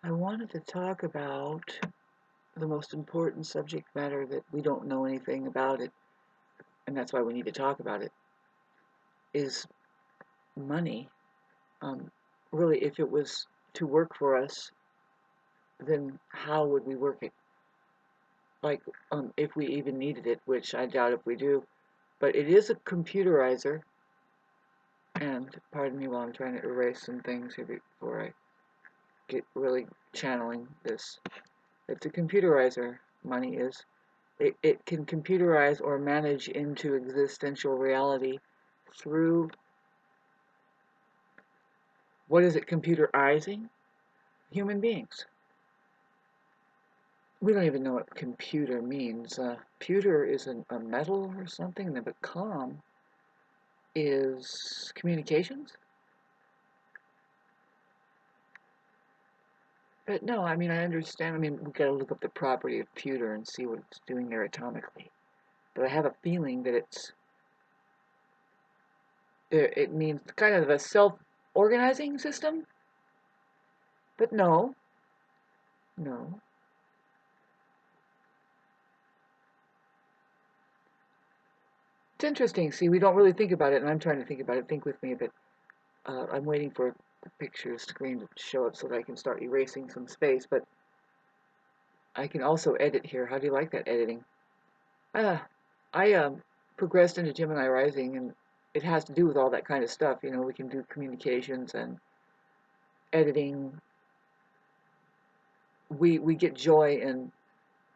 I wanted to talk about the most important subject matter that we don't know anything about it, and that's why we need to talk about it, is money. Um, really, if it was to work for us, then how would we work it? Like, if we even needed it, which I doubt if we do. But it is a computerizer, and pardon me while I'm trying to erase some things here before I get really channeling this. It's a computerizer, money is. It can computerize or manage into existential reality through, what is it computerizing? Human beings. We don't even know what computer means. Pewter is a metal or something, but com is communications. But no, I mean, I understand. I mean, we gotta look up the property of pewter and see what it's doing there atomically. But I have a feeling that it means kind of a self-organizing system. But no, no. It's interesting. See, we don't really think about it, and I'm trying to think about it. Think with me, but I'm waiting for the picture screen to show up so that I can start erasing some space. But I can also edit here. How do you like that editing? Ah, I progressed into Gemini Rising, and it has to do with all that kind of stuff. You know, we can do communications and editing. We get joy in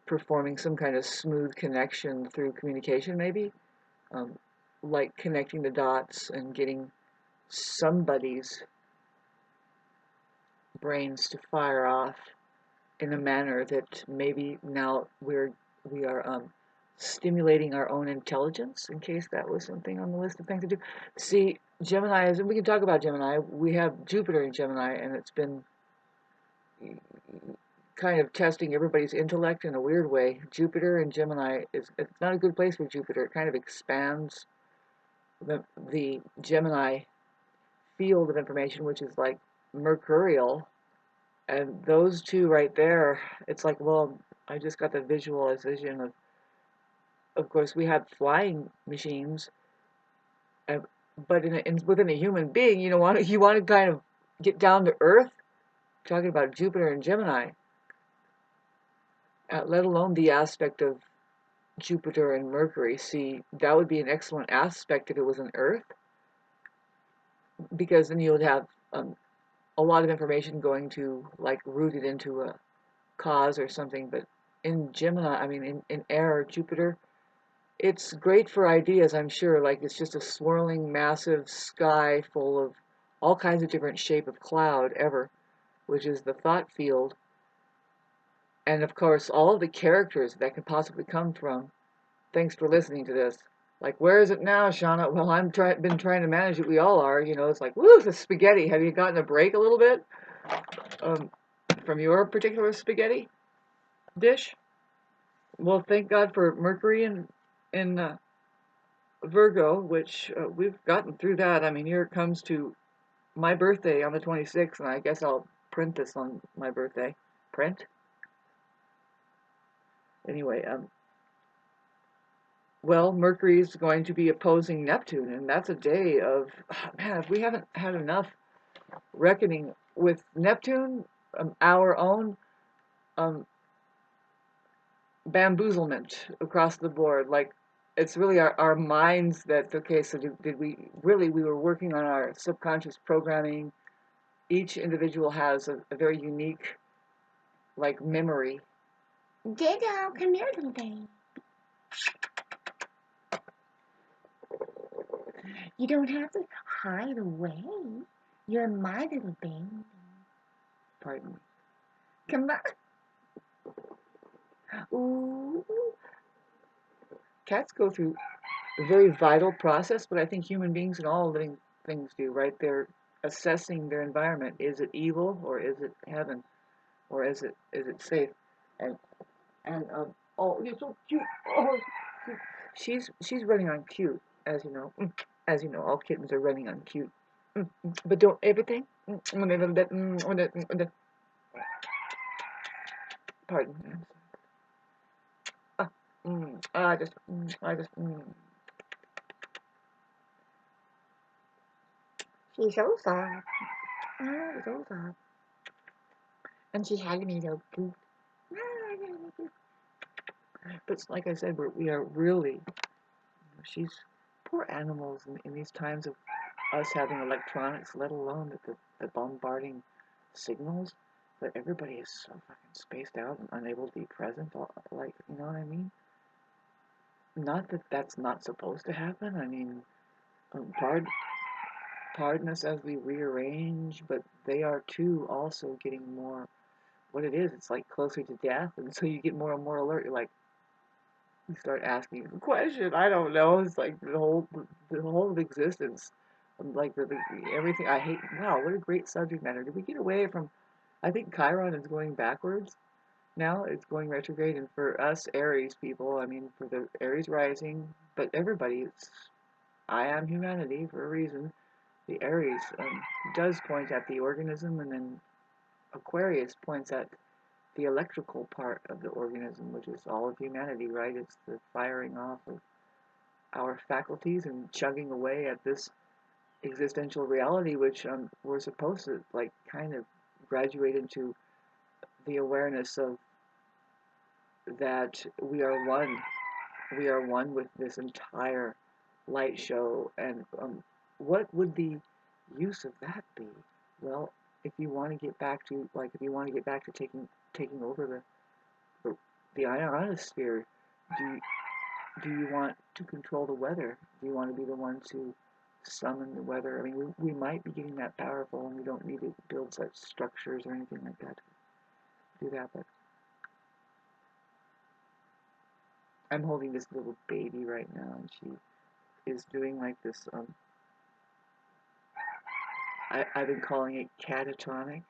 performing some kind of smooth connection through communication, maybe, um, like connecting the dots and getting somebody's brains to fire off in a manner that maybe now we are stimulating our own intelligence, in case that was something on the list of things to do. See, Gemini is, and we can talk about Gemini. We have Jupiter in Gemini, and it's been kind of testing everybody's intellect in a weird way. Jupiter and Gemini is, it's not a good place for Jupiter. It kind of expands the Gemini field of information, which is like mercurial. And those two right there, it's like, well, I just got the visualization of course, we have flying machines, uh, but within a human being, you want to kind of get down to earth. Talking about Jupiter and Gemini, let alone the aspect of Jupiter and Mercury. See, that would be an excellent aspect if it was an Earth, because then you would have a lot of information going to, like, rooted into a cause or something. But in Gemini, I mean, in air, Jupiter, it's great for ideas, I'm sure. Like, it's just a swirling, massive sky full of all kinds of different shape of cloud ever, which is the thought field. And of course, all of the characters that can possibly come from. Thanks for listening to this. Like, where is it now, Shauna? Well, been trying to manage it. We all are. It's like, woo, the spaghetti. Have you gotten a break a little bit um, from your particular spaghetti dish? Well, thank God for Mercury in Virgo, which we've gotten through that. I mean, here it comes to my birthday on the 26th, and I guess I'll print this on my birthday. Print? Anyway, well, Mercury is going to be opposing Neptune, and that's a day of, man, if we haven't had enough reckoning with Neptune, our own um, bamboozlement across the board. Like, it's really our minds that, okay, so did we really, we were working on our subconscious programming. Each individual has a very unique, like, memory. Diggo, come here, little baby. You don't have to hide away. You're my little baby. Pardon me. Come on. Ooh. Cats go through a very vital process, but I think human beings and all living things do, right? They're assessing their environment. Is it evil or is it heaven? Or is it safe? And oh, you're so cute. Oh, she's running on cute, as you know. As you know, all kittens are running on cute. But don't everything. Pardon. Ah, I just. She's so soft. Oh, so soft. And she hugged me so cute. But like I said, we are really. She's poor animals in these times of us having electronics, let alone the bombarding signals. But everybody is so fucking spaced out and unable to be present. Like, you know what I mean? Not that that's not supposed to happen. I mean, um, pardon, pardon us as we rearrange, but they are too also getting more. What it is, it's like closer to death, and so you get more and more alert. You're like, you start asking the question. I don't know. It's like the whole of existence, like the everything. I hate. Wow, what a great subject matter. Did we get away from? I think Chiron is going backwards now. It's going retrograde, and for us Aries people, I mean, for the Aries rising, but everybody, it's I am humanity for a reason. The Aries does point at the organism, and then Aquarius points at the electrical part of the organism, which is all of humanity, right? It's the firing off of our faculties and chugging away at this existential reality, which we're supposed to like kind of graduate into the awareness of that we are one. We are one with this entire light show, and what would the use of that be? Well, if you want to get back to if you want to get back to taking over the, the ionosphere, do do you want to control the weather? Do you want to be the one to summon the weather? I mean, we might be getting that powerful, and we don't need to build such structures or anything like that to do that. But I'm holding this little baby right now, and she is doing like this. I've been calling it catatonic.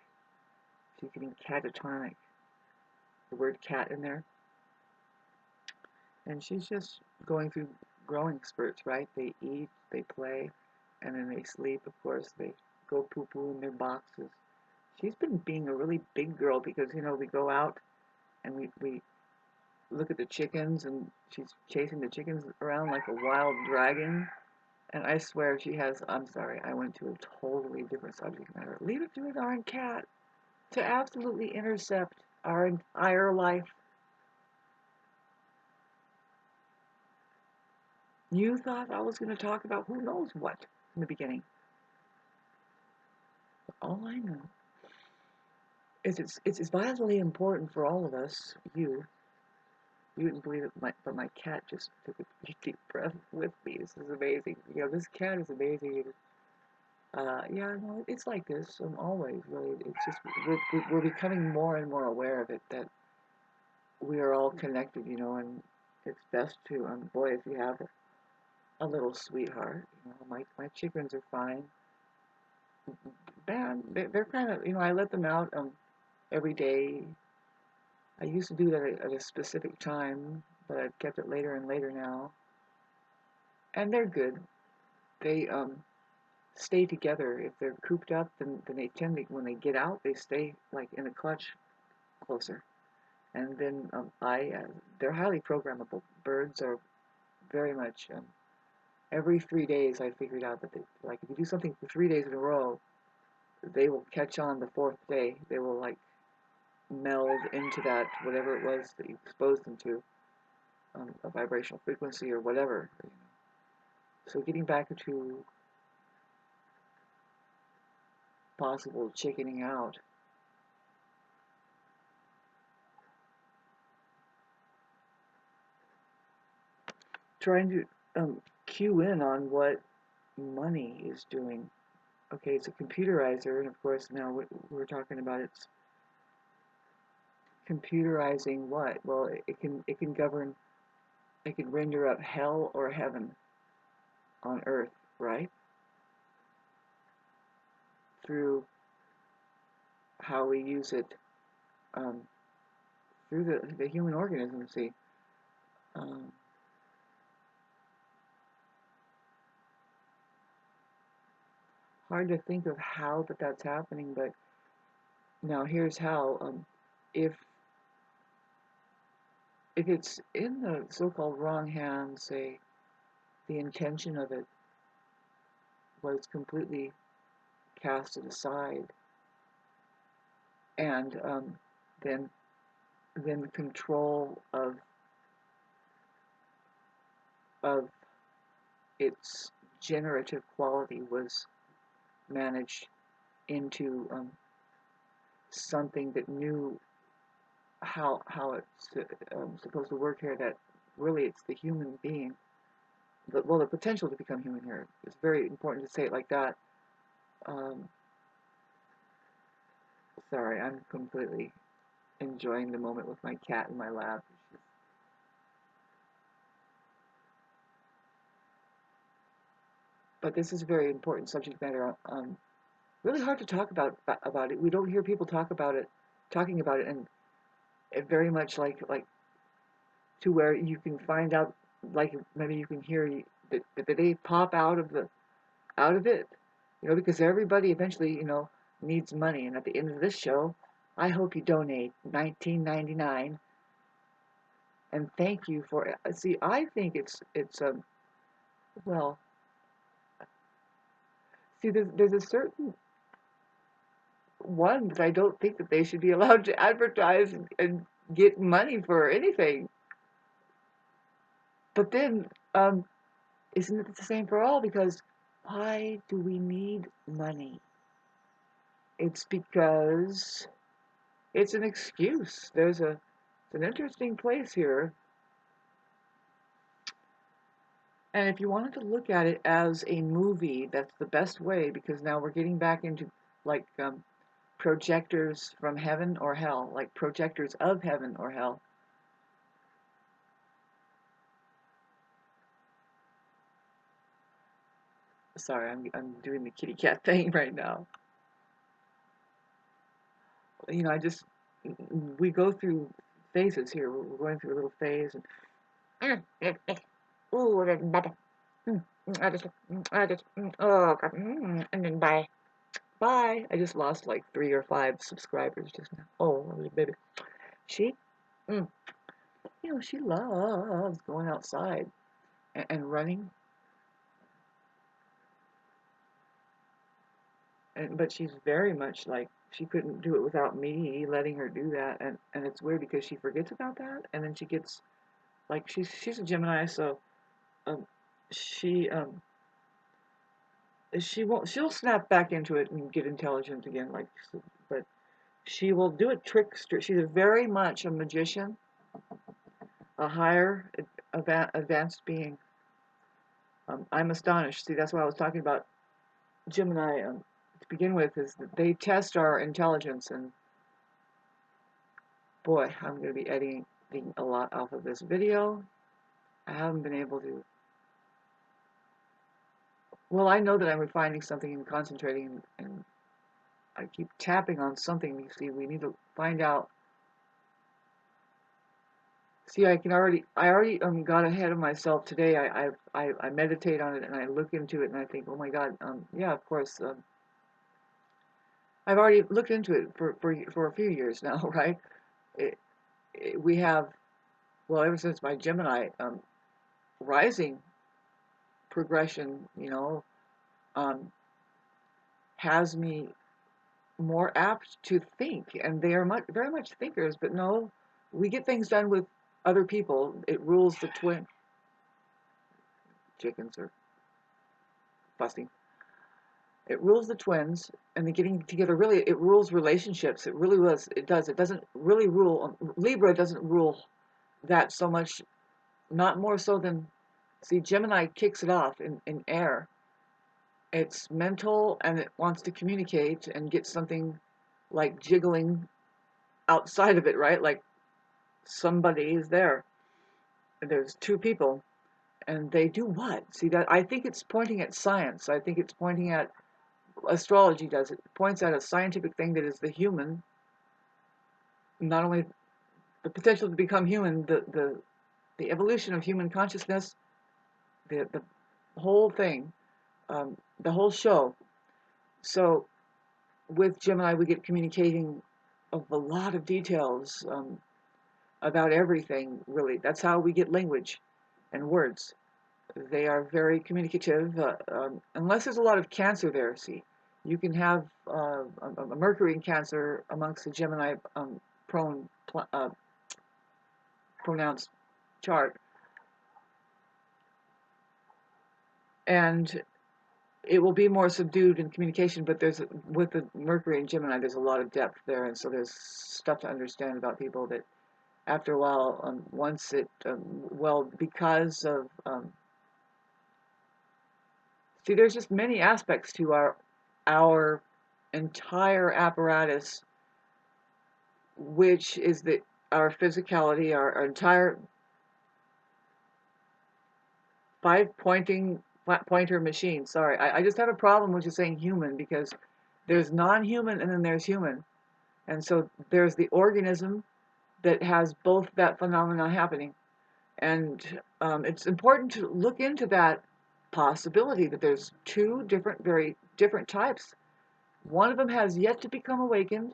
She's getting catatonic. The word cat in there, and she's just going through growing spurts. Right? They eat, they play, and then they sleep. Of course, they go poo poo in their boxes. She's been being a really big girl because we go out and we look at the chickens, and she's chasing the chickens around like a wild dragon. And I swear she has. I'm sorry, I went to a totally different subject matter. Leave it to a darn cat to absolutely intercept our entire life. You thought I was going to talk about who knows what in the beginning. But all I know is it's vitally important for all of us. You wouldn't believe it, but my cat just took a deep breath with me. This is amazing. This cat is amazing. Yeah, no, it's like this. Always really. It's just we're becoming more and more aware of it that we are all connected. And it's best to boy, if you have a little sweetheart. My chickens are fine. Man, they're kind of I let them out every day. I used to do that at a specific time, but I've kept it later and later now, and they're good. They stay together. If they're cooped up, then they tend to, when they get out, they stay like in a clutch closer. And then they're highly programmable. Birds are very much, every 3 days I figured out that like if you do something for 3 days in a row, they will catch on the fourth day. They will like meld into that, whatever it was that you exposed them to, a vibrational frequency or whatever. So getting back to possible chickening out, trying to cue in on what money is doing. Okay, it's a computerizer, and of course now we're talking about it's computerizing what? Well, it can govern, it can render up hell or heaven on earth, right? Through how we use it, um, through the human organism. See, um, hard to think of how that's happening, but now here's how. If if it's in the so-called wrong hands, say the intention of it was completely casted aside, and then the control of its generative quality was managed into something that knew how it's supposed to work here. That really it's the human being. Well, the potential to become human here. It's very important to say it like that. Um, Sorry, I'm completely enjoying the moment with my cat in my lap. But this is a very important subject matter. Really hard to talk about it. We don't hear people talking about it, and it very much like to where you can find out, like maybe you can hear that they pop out of it, because everybody eventually, needs money. And at the end of this show, I hope you donate 19.99 and thank you for it. See, I think it's well, see, there's a certain one that I don't think that they should be allowed to advertise and get money for anything. But then, isn't it the same for all? Because why do we need money? It's because it's an excuse. It's an interesting place here. And if you wanted to look at it as a movie, that's the best way, because now we're getting back into like projectors from heaven or hell, like projectors of heaven or hell. Sorry, I'm doing the kitty cat thing right now. I just we go through phases here. We're going through a little phase, and Ooh, that's better. Oh, God. And then bye. bye. I just lost like 3 or 5 subscribers just now. Oh, little baby. She, mm, she loves going outside and running, but she's very much like she couldn't do it without me letting her do that, and it's weird because she forgets about that, and then she gets like she's a Gemini, so um, she she'll snap back into it and get intelligent again, like, but she will do it trickster. She's a very much a magician, a higher advanced being. I'm astonished. See, that's what I was talking about Gemini to begin with, is that they test our intelligence, and boy, I'm going to be editing a lot off of this video. I haven't been able to. Well, I know that I'm refining something and concentrating, and I keep tapping on something. You see, we need to find out. See, I already got ahead of myself today. I meditate on it and I look into it and I think, oh my God, yeah, of course. I've already looked into it for a few years now, right? It, we have, well, ever since my Gemini rising progression, um, has me more apt to think, and they are very much thinkers. But no, we get things done with other people. It rules the twin. Chickens are fussy. It rules the twins, and the getting together. Really, it rules relationships. It really was. It does. It doesn't really rule. Libra doesn't rule that so much. Not more so than, see, Gemini kicks it off in air. It's mental and it wants to communicate and get something like jiggling outside of it, right? Like somebody is there. There's 2 people and they do what? See, that I think it's pointing at science. I think it's pointing at astrology does it. It points at a scientific thing that is the human, not only the potential to become human, the evolution of human consciousness, the whole thing, the whole show. So with Gemini, we get communicating of a lot of details, about everything, really. That's how we get language and words. They are very communicative, unless there's a lot of Cancer there, see. You can have a Mercury in Cancer amongst the Gemini prone pronounced chart, and it will be more subdued in communication, but with the Mercury and Gemini, there's a lot of depth there, and so there's stuff to understand about people that after a while, once it, because of, see, there's just many aspects to our entire apparatus, which is our physicality, our entire pointer machine. Sorry, I just have a problem with just saying human, because there's non-human and then there's human. And so there's the organism that has both that phenomena happening. And it's important to look into that possibility that there's two very different types. One of them has yet to become awakened,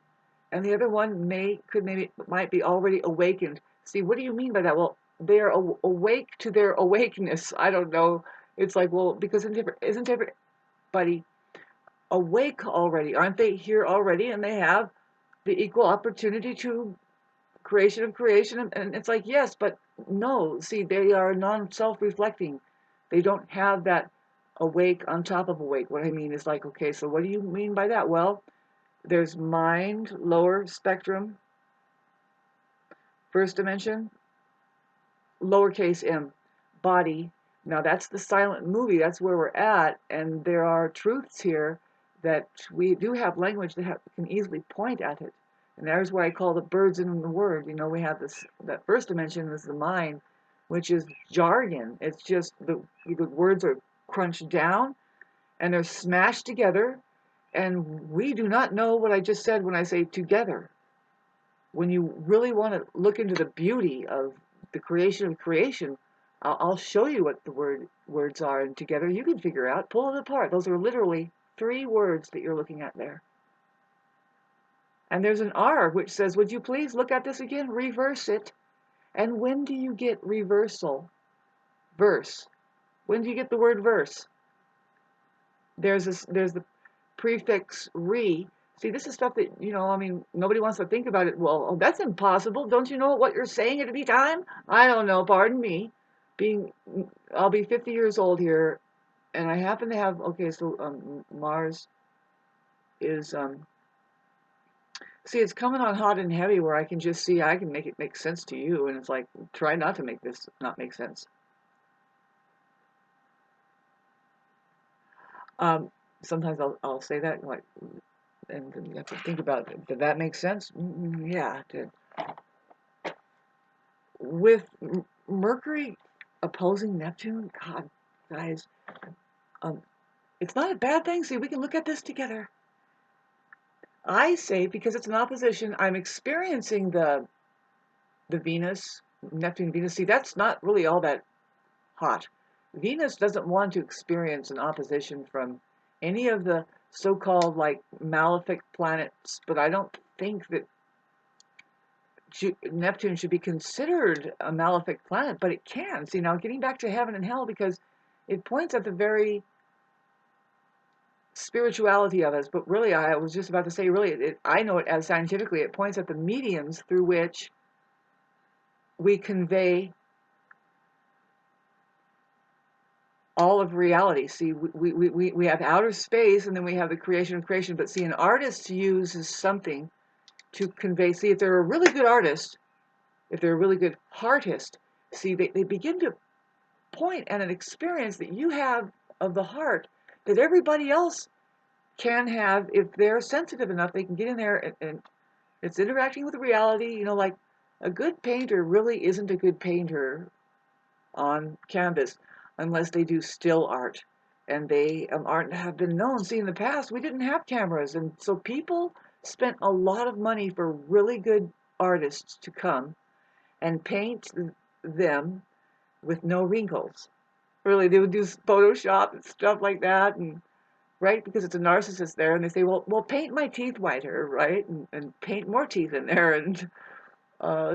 and the other one might be already awakened. See, what do you mean by that? Well, they are awake to their awakeness. I don't know. It's like, well, because isn't everybody awake already? Aren't they here already? And they have the equal opportunity to creation of creation. And it's like, yes, but no. See, they are non-self-reflecting. They don't have that awake on top of awake. What I mean is like, okay, so what do you mean by that? Well, there's mind, lower spectrum, first dimension, lowercase m, body. Now that's the silent movie. That's where we're at, and there are truths here that we do have language that can easily point at it. And there's why I call the birds in the word. You know, we have that first dimension is the mind, which is jargon. It's just the words are crunched down and they're smashed together, and we do not know what I just said when I say together. When you really want to look into the beauty of the creation of creation, I'll show you what the words are, and together you can figure out, pull it apart. Those are literally 3 words that you're looking at there. And there's an R which says, would you please look at this again? Reverse it. And when do you get reversal? Verse. When do you get the word verse? There's the prefix re. See, this is stuff that, I mean, nobody wants to think about it. Well, oh, that's impossible. Don't you know what you're saying at any time? I don't know, pardon me. I'll be 50 years old here, and I happen to have, okay, so Mars is, see, it's coming on hot and heavy where I can just see, I can make it make sense to you, and it's like, try not to make this not make sense. Sometimes I'll say that, like, and you have to think about it. Did that make sense? Yeah, it did. With Mercury opposing Neptune, God, guys, it's not a bad thing. See, we can look at this together. I say, because it's an opposition, I'm experiencing the Venus, Neptune, Venus. See, that's not really all that hot. Venus doesn't want to experience an opposition from any of the so-called like malefic planets, but I don't think that Neptune should be considered a malefic planet, but it can. See, now getting back to heaven and hell, because it points at the very spirituality of us, but really, I was just about to say, really, I know it as scientifically, it points at the mediums through which we convey all of reality. See, we have outer space, and then we have the creation of creation, but see, an artist uses something to convey. See, if they're a really good artist, if they're a really good heartist, see, they begin to point at an experience that you have of the heart that everybody else can have. If they're sensitive enough, they can get in there, and it's interacting with reality. Like a good painter really isn't a good painter on canvas unless they do still art, and they have been known. See, in the past we didn't have cameras, and so people spent a lot of money for really good artists to come and paint them with no wrinkles. Really, they would do Photoshop and stuff like that, and right, because it's a narcissist there, and they say, well, paint my teeth whiter, right, and paint more teeth in there, and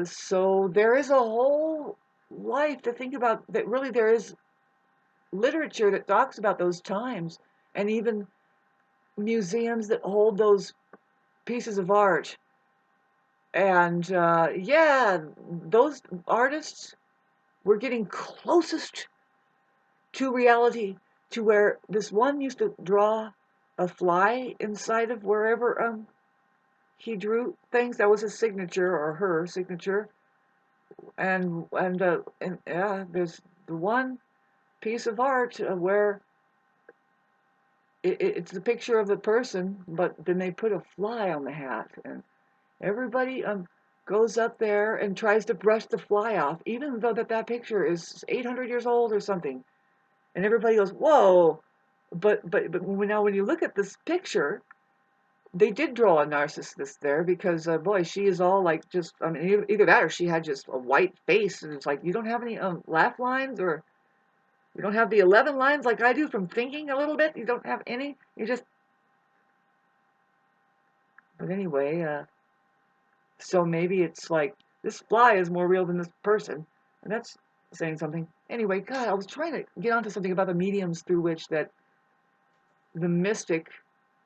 So there is a whole life to think about. That really there is literature that talks about those times, and even museums that hold those pieces of art. And yeah, those artists were getting closest to reality, to where this one used to draw a fly inside of wherever he drew things. That was his signature or her signature. And yeah, there's the one piece of art where it's the picture of the person, but then they put a fly on the hat, and everybody goes up there and tries to brush the fly off, even though that picture is 800 years old or something. And everybody goes, "Whoa!" But now when you look at this picture, they did draw a narcissist there because boy, she is all like just I mean either that or she had just a white face, and it's like you don't have any laugh lines, or you don't have the 11 lines like I do from thinking a little bit. You don't have any. You just. But anyway, so maybe it's like this fly is more real than this person, and that's saying something. Anyway, God, I was trying to get onto something about the mediums through which that the mystic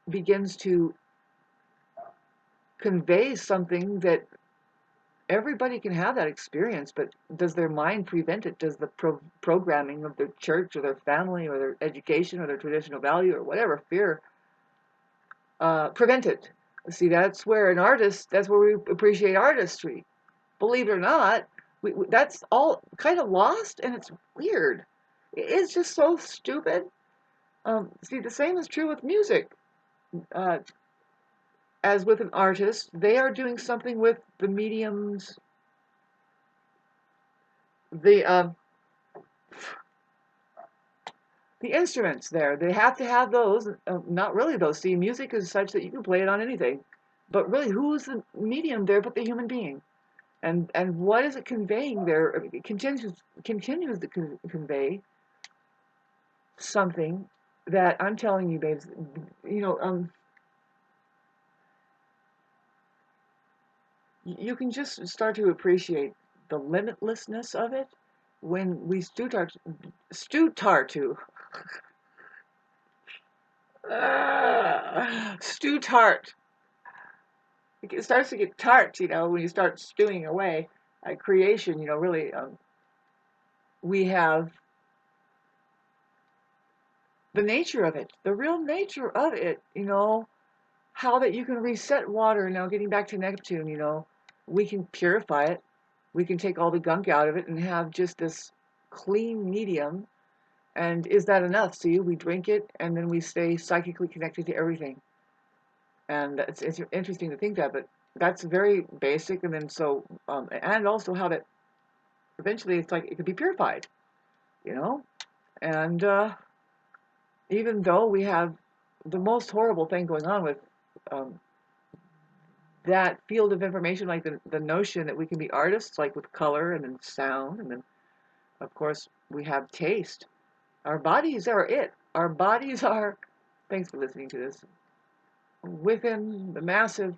begins to convey something that everybody can have that experience, but does their mind prevent it? Does the programming of their church or their family or their education or their traditional value or whatever fear prevent it? See, that's where an artist, that's where we appreciate artistry. Believe it or not, that's all kind of lost, and it's weird. It's just so stupid. See, the same is true with music. Uh, as with an artist, they are doing something with the mediums, the the instruments there. They have to have those. Not really though. See, music is such that you can play it on anything. But really, who's the medium there but the human being? And what is it conveying there? I mean, it continues to convey something that I'm telling you, babes. You know, you can just start to appreciate the limitlessness of it when we Stu Tartu. Stu Tart. It starts to get tart, when you start stewing away at creation, really, we have the nature of it, the real nature of it, how that you can reset water. Now, getting back to Neptune, we can purify it. We can take all the gunk out of it and have just this clean medium. And is that enough? See, we drink it and then we stay psychically connected to everything. And it's interesting to think that, but that's very basic. And then and also how that eventually it's like it could be purified, you know? And even though we have the most horrible thing going on with um, that field of information, like the notion that we can be artists, like with color and then sound, and then, of course, we have taste. Our bodies are it. Our bodies are, thanks for listening to this, within the massive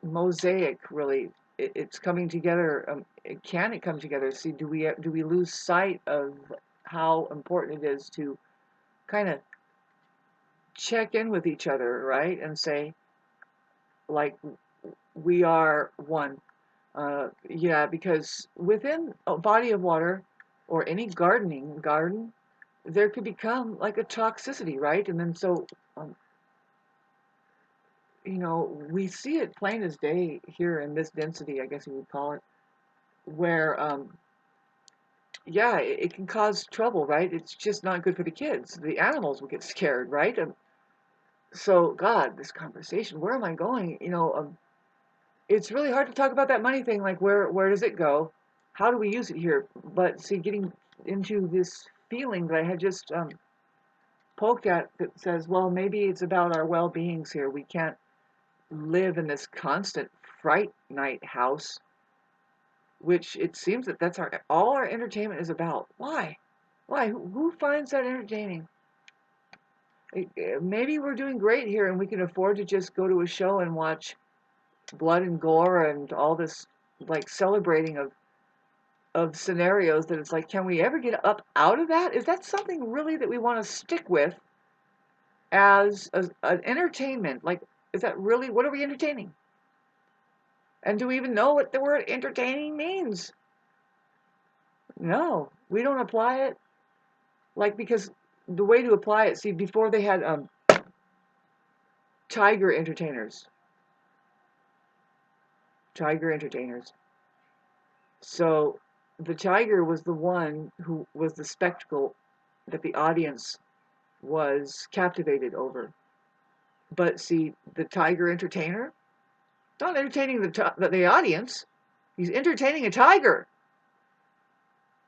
mosaic, really. It's coming together. Can it come together? See, do we lose sight of how important it is to kind of check in with each other, right? And say, like, we are one. Yeah, because within a body of water or any garden, there could become like a toxicity, right? And then um, we see it plain as day here in this density, I guess you would call it, where, yeah, it can cause trouble, right? It's just not good for the kids. The animals will get scared, right? So, God, this conversation, where am I going? It's really hard to talk about that money thing. Like, where does it go? How do we use it here? But see, getting into this feeling that I had just poked at that says, well, maybe it's about our well-beings here. We can't live in this constant fright night house, which it seems that that's all our entertainment is about. Why? Why? Who finds that entertaining? Maybe we're doing great here and we can afford to just go to a show and watch blood and gore and all this like celebrating of scenarios that it's like, can we ever get up out of that? Is that something really that we want to stick with as an entertainment? Like, is that really, what are we entertaining? And do we even know what the word entertaining means? No, we don't apply it. Like, because the way to apply it, see, before they had tiger entertainers. Tiger entertainers. So the tiger was the one who was the spectacle that the audience was captivated over. But see, the tiger entertainer, not entertaining the audience, he's entertaining a tiger.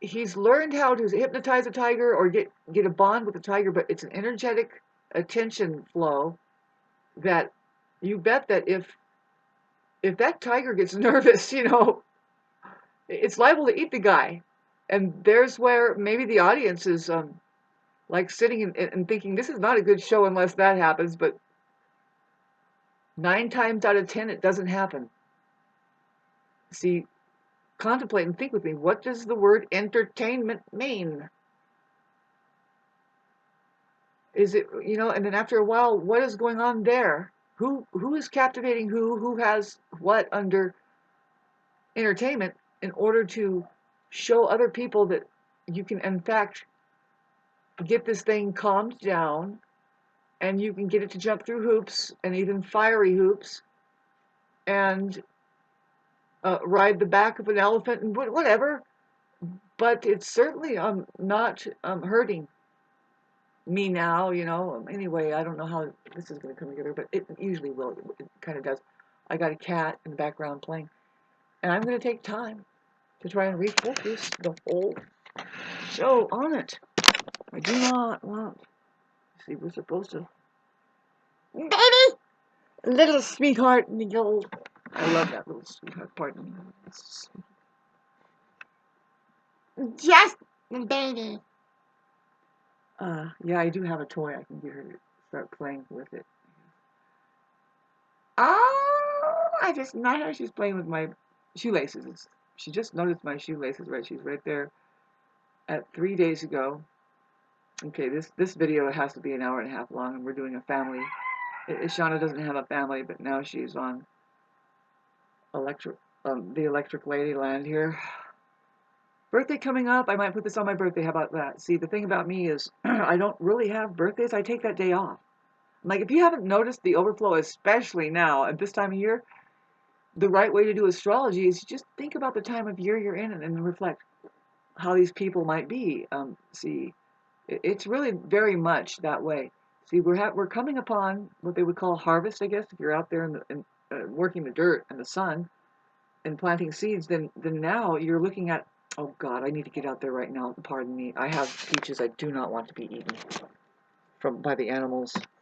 He's learned how to hypnotize a tiger or get a bond with a tiger, but it's an energetic attention flow that you bet that if that tiger gets nervous, it's liable to eat the guy. And there's where maybe the audience is like sitting and thinking, this is not a good show unless that happens, but 9 times out of 10, it doesn't happen. See, contemplate and think with me. What does the word entertainment mean? Is it, and then after a while, what is going on there? Who is captivating who has what under entertainment in order to show other people that you can, in fact, get this thing calmed down and you can get it to jump through hoops and even fiery hoops and ride the back of an elephant and whatever. But it's certainly not hurting me now, Anyway, I don't know how this is going to come together, but it usually will. It kind of does. I got a cat in the background playing, and I'm going to take time to try and refocus the whole show on it. I do not want. See, we're supposed to. Baby! Little sweetheart, Nicole. I love that little sweetheart. Pardon me. Just baby. Yeah, I do have a toy. I can get her to start playing with it. Oh, I just not her. She's playing with my shoelaces. She just noticed my shoelaces. Right, she's right there. At 3 days ago. Okay, this video has to be an hour and a half long, and we're doing a family. Shauna doesn't have a family, but now she's on the Electric Ladyland here. Birthday coming up. I might put this on my birthday. How about that? See, the thing about me is I don't really have birthdays. I take that day off. Like, if you haven't noticed the overflow, especially now at this time of year, the right way to do astrology is just think about the time of year you're in and reflect how these people might be. See, it's really very much that way. See, we're coming upon what they would call harvest, I guess. If you're out there working the dirt and the sun and planting seeds, then now you're looking at, oh God, I need to get out there right now. Pardon me. I have peaches I do not want to be eaten by the animals.